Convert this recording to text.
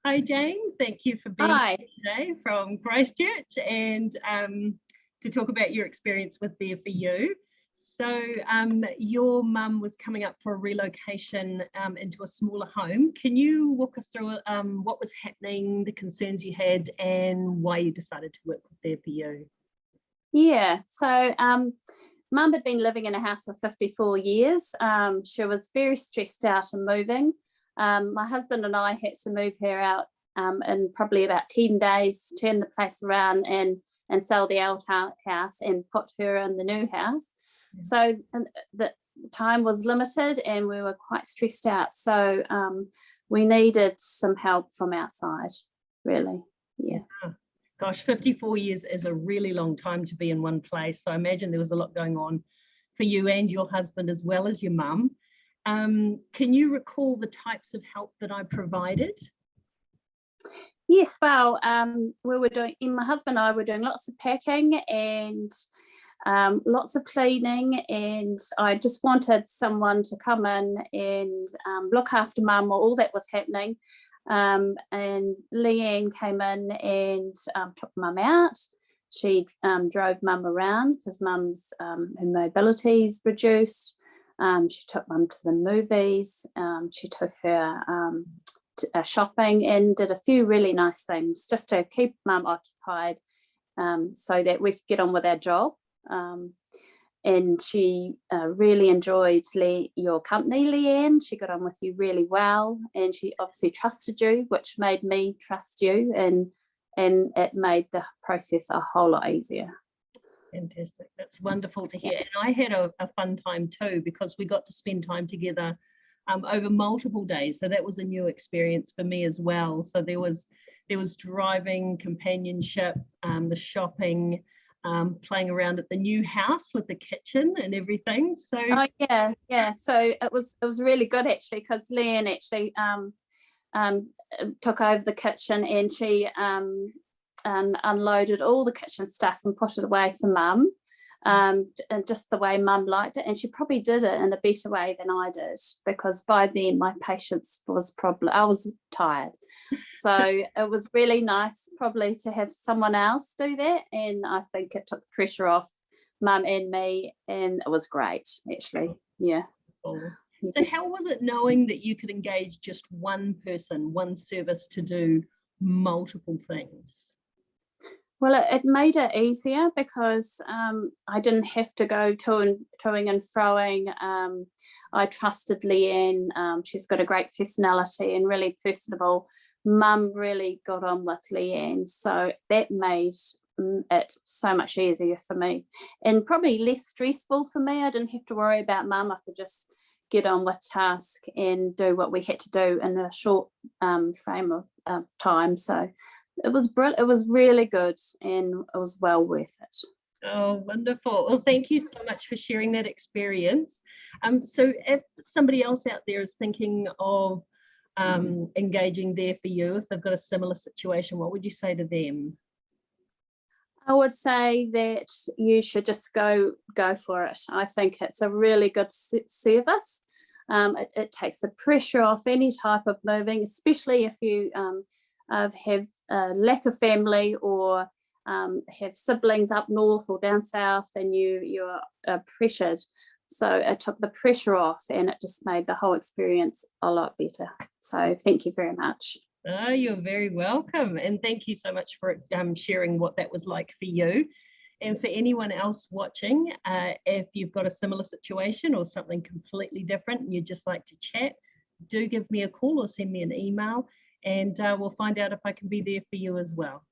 Hi Jane, thank you for being Hi. here today from Christchurch and to talk about your experience with There For You. So your mum was coming up for a relocation into a smaller home. Can you walk us through what was happening, the concerns you had, and why you decided to work with There For You? Yeah, so Mum had been living in a house for 54 years. She was very stressed out and moving. My husband and I had to move her out in probably about 10 days, turn the place around and sell the old house and put her in the new house. Yeah. So the time was limited and we were quite stressed out. So we needed some help from outside, really. Yeah. Gosh, 54 years is a really long time to be in one place. So I imagine there was a lot going on for you and your husband as well as your mum. Can you recall the types of help that I provided? Yes, well, we were doing, my husband and I were doing lots of packing and lots of cleaning, and I just wanted someone to come in and look after Mum while all that was happening. And Leanne came in and took Mum out. She drove Mum around because Mum's her mobility's reduced. She took Mum to the movies. She took her shopping and did a few really nice things just to keep Mum occupied so that we could get on with our job. And she really enjoyed your company, Leanne. She got on with you really well, and she obviously trusted you, which made me trust you, and it made the process a whole lot easier. Fantastic. That's wonderful to hear. Yeah. And I had a fun time too, because we got to spend time together over multiple days. So that was a new experience for me as well. So there was driving, companionship, the shopping, playing around at the new house with the kitchen and everything. So yeah. So it was really good actually, because Leanne actually took over the kitchen, and she unloaded all the kitchen stuff and put it away for Mum, and just the way Mum liked it. And she probably did it in a better way than I did, because by then my patience was I was tired. So it was really nice probably to have someone else do that, and I think it took the pressure off Mum and me, and it was great actually. Yeah. So how was it knowing that you could engage just one person, one service to do multiple things? Well, it made it easier because I didn't have to go toing and froing. I trusted Leanne. She's got a great personality and really personable. Mum really got on with Leanne, so that made it so much easier for me, and probably less stressful for me. I didn't have to worry about Mum. I could just get on with task and do what we had to do in a short frame of time. So it was really good, and it was well worth it. Oh, wonderful. Well, thank you so much for sharing that experience. So if somebody else out there is thinking of engaging There For You, if they've got a similar situation, what would you say to them? I would say that you should just go for it. I think it's a really good service. It takes the pressure off any type of moving, especially if you have a lack of family, or have siblings up north or down south, and you're pressured. So it took the pressure off, and it just made the whole experience a lot better. So thank you very much. Oh, you're very welcome. And thank you so much for sharing what that was like for you. And for anyone else watching, if you've got a similar situation or something completely different and you'd just like to chat, do give me a call or send me an email, and we'll find out if I can be there for you as well.